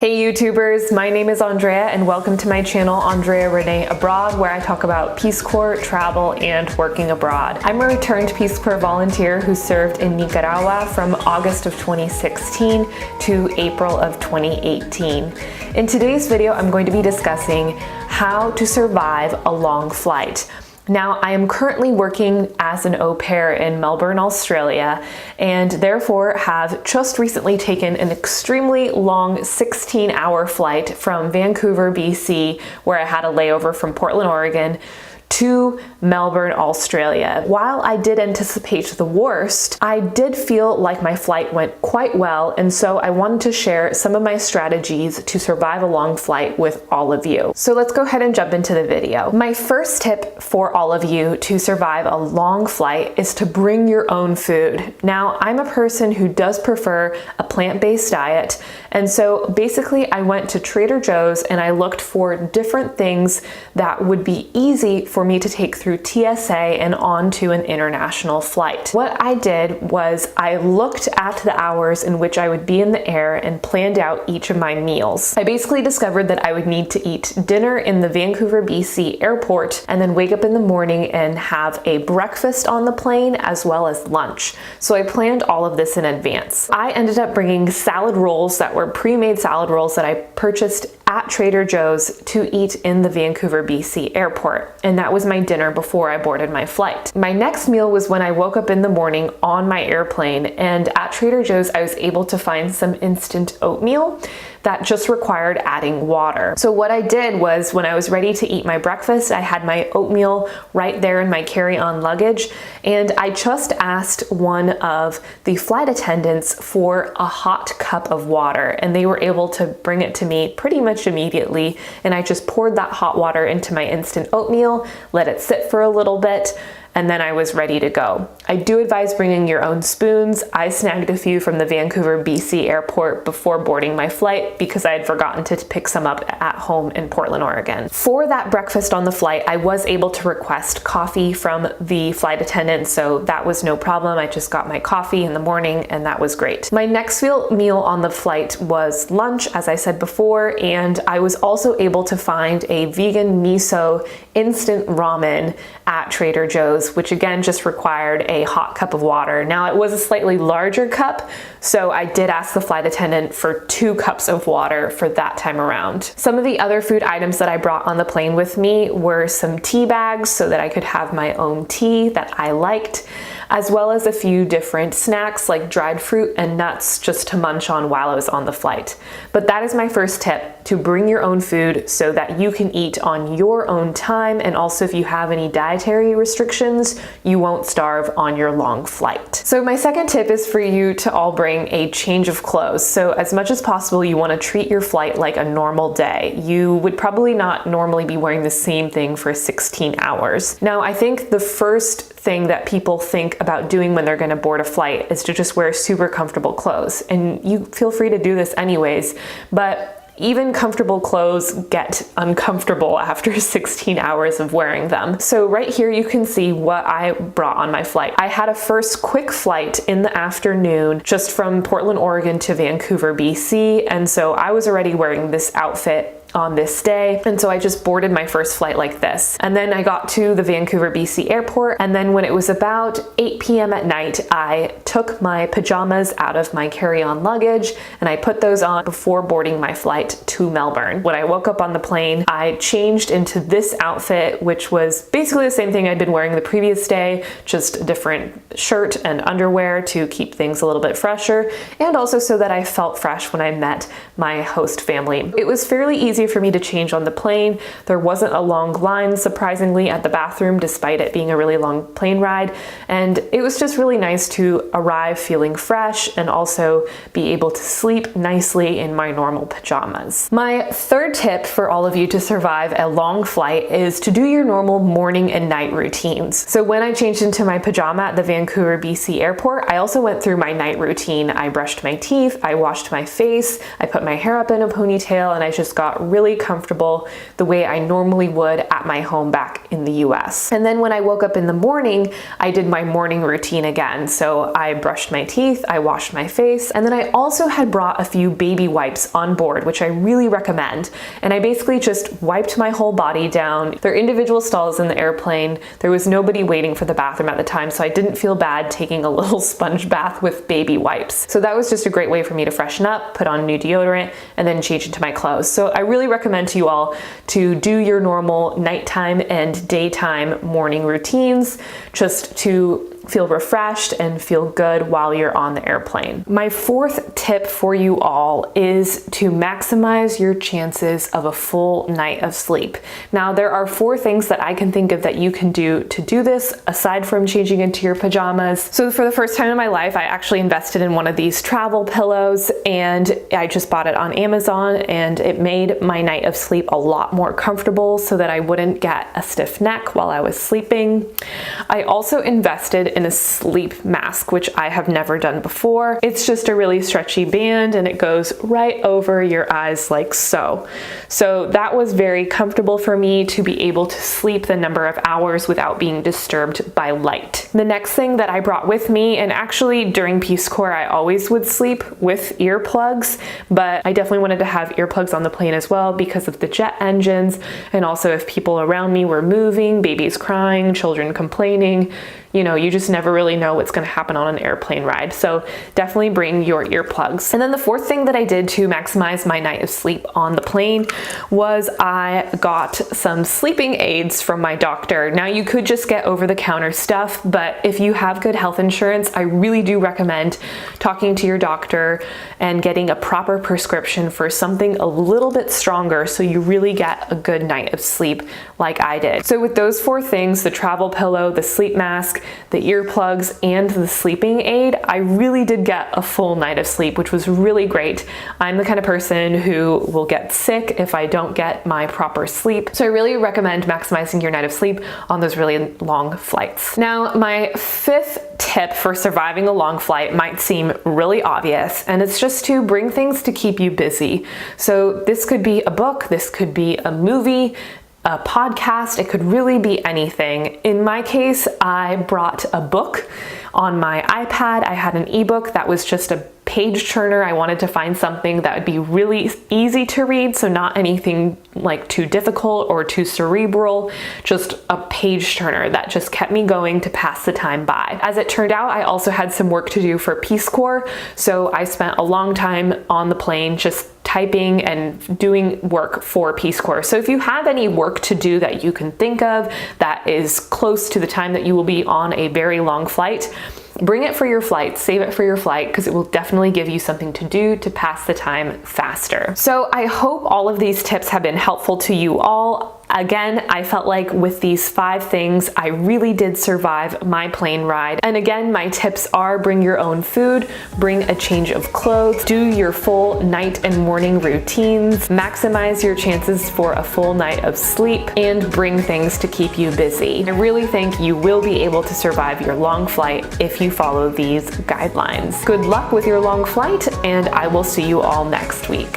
Hey YouTubers, my name is Andrea and welcome to my channel Andrea René Abroad, where I talk about Peace Corps, travel, and working abroad. I'm a returned Peace Corps volunteer who served in Nicaragua from August of 2016 to April of 2018. In today's video, I'm going to be discussing how to survive a long flight. Now, I am currently working as an au pair in Melbourne, Australia, and therefore have just recently taken an extremely long 16-hour flight from Vancouver, BC, where I had a layover from Portland, Oregon, to Melbourne, Australia. While I did anticipate the worst, I did feel like my flight went quite well, and so I wanted to share some of my strategies to survive a long flight with all of you. So let's go ahead and jump into the video. My first tip for all of you to survive a long flight is to bring your own food. Now, I'm a person who does prefer a plant-based diet, and so basically I went to Trader Joe's and I looked for different things that would be easy for me to take through TSA and onto an international flight. What I did was I looked at the hours in which I would be in the air and planned out each of my meals. I basically discovered that I would need to eat dinner in the Vancouver, BC airport and then wake up in the morning and have a breakfast on the plane as well as lunch. So I planned all of this in advance. I ended up bringing salad rolls that were pre-made salad rolls that I purchased at Trader Joe's to eat in the Vancouver, BC airport. And that was my dinner before I boarded my flight. My next meal was when I woke up in the morning on my airplane, and at Trader Joe's I was able to find some instant oatmeal that just required adding water. So what I did was when I was ready to eat my breakfast, I had my oatmeal right there in my carry-on luggage, and I just asked one of the flight attendants for a hot cup of water, and they were able to bring it to me pretty much immediately, and I just poured that hot water into my instant oatmeal, let it sit for a little bit, and then I was ready to go. I do advise bringing your own spoons. I snagged a few from the Vancouver, BC airport before boarding my flight because I had forgotten to pick some up at home in Portland, Oregon. For that breakfast on the flight, I was able to request coffee from the flight attendant, so that was no problem. I just got my coffee in the morning and that was great. My next meal on the flight was lunch, as I said before, and I was also able to find a vegan miso instant ramen at Trader Joe's, which again just required a hot cup of water. Now, it was a slightly larger cup, so I did ask the flight attendant for 2 cups of water for that time around. Some of the other food items that I brought on the plane with me were some tea bags so that I could have my own tea that I liked, as well as a few different snacks like dried fruit and nuts just to munch on while I was on the flight. But that is my first tip, to bring your own food so that you can eat on your own time, and also if you have any dietary restrictions, you won't starve on your long flight. So my second tip is for you to all bring a change of clothes. So as much as possible, you want to treat your flight like a normal day. You would probably not normally be wearing the same thing for 16 hours. Now, I think the first thing that people think about doing when they're going to board a flight is to just wear super comfortable clothes. And you feel free to do this anyways, but even comfortable clothes get uncomfortable after 16 hours of wearing them. So right here you can see what I brought on my flight. I had a first quick flight in the afternoon just from Portland, Oregon to Vancouver, BC, and so I was already wearing this outfit on this day, and so I just boarded my first flight like this. And then I got to the Vancouver, BC airport, and then when it was about 8 p.m. at night, I took my pajamas out of my carry-on luggage and I put those on before boarding my flight to Melbourne. When I woke up on the plane, I changed into this outfit, which was basically the same thing I'd been wearing the previous day, just a different shirt and underwear to keep things a little bit fresher, and also so that I felt fresh when I met my host family. It was fairly easy for me to change on the plane. There wasn't a long line, surprisingly, at the bathroom, despite it being a really long plane ride. And it was just really nice to arrive feeling fresh and also be able to sleep nicely in my normal pajamas. My third tip for all of you to survive a long flight is to do your normal morning and night routines. So when I changed into my pajama at the Vancouver, BC airport, I also went through my night routine. I brushed my teeth, I washed my face, I put my hair up in a ponytail, and I just got really comfortable the way I normally would at my home back in the US. And then when I woke up in the morning, I did my morning routine again. So I I brushed my teeth, I washed my face, and then I also had brought a few baby wipes on board, which I really recommend. And I basically just wiped my whole body down. There are individual stalls in the airplane. There was nobody waiting for the bathroom at the time, so I didn't feel bad taking a little sponge bath with baby wipes. So that was just a great way for me to freshen up, put on new deodorant, and then change into my clothes. So I really recommend to you all to do your normal nighttime and daytime morning routines just to feel refreshed and feel good while you're on the airplane. My fourth tip for you all is to maximize your chances of a full night of sleep. Now, there are 4 things that I can think of that you can do to do this aside from changing into your pajamas. So for the first time in my life, I actually invested in one of these travel pillows, and I just bought it on Amazon, and it made my night of sleep a lot more comfortable so that I wouldn't get a stiff neck while I was sleeping. I also invested in a sleep mask, which I have never done before. It's just a really stretchy band and it goes right over your eyes like so. So that was very comfortable for me to be able to sleep the number of hours without being disturbed by light. The next thing that I brought with me, and actually during Peace Corps I always would sleep with earplugs, but I definitely wanted to have earplugs on the plane as well because of the jet engines, and also if people around me were moving, babies crying, children complaining, you know, you just never really know what's going to happen on an airplane ride. So definitely bring your earplugs. And then the fourth thing that I did to maximize my night of sleep on the plane was I got some sleeping aids from my doctor. Now, you could just get over-the-counter stuff, but if you have good health insurance, I really do recommend talking to your doctor and getting a proper prescription for something a little bit stronger so you really get a good night of sleep like I did. So with those 4 things, the travel pillow, the sleep mask, the earplugs, and the sleeping aid, I really did get a full night of sleep, which was really great. I'm the kind of person who will get sick if I don't get my proper sleep. So I really recommend maximizing your night of sleep on those really long flights. Now, my 5th tip for surviving a long flight might seem really obvious, and it's just to bring things to keep you busy. So this could be a book, this could be a movie, a podcast, it could really be anything. In my case, I brought a book on my iPad. I had an ebook that was just a page turner. I wanted to find something that would be really easy to read, so not anything like too difficult or too cerebral, just a page turner that just kept me going to pass the time by. As it turned out, I also had some work to do for Peace Corps, so I spent a long time on the plane just typing and doing work for Peace Corps. So if you have any work to do that you can think of that is close to the time that you will be on a very long flight, bring it for your flight, save it for your flight, because it will definitely give you something to do to pass the time faster. So I hope all of these tips have been helpful to you all. Again, I felt like with these 5 things, I really did survive my plane ride. And again, my tips are bring your own food, bring a change of clothes, do your full night and morning routines, maximize your chances for a full night of sleep, and bring things to keep you busy. I really think you will be able to survive your long flight if you follow these guidelines. Good luck with your long flight, and I will see you all next week.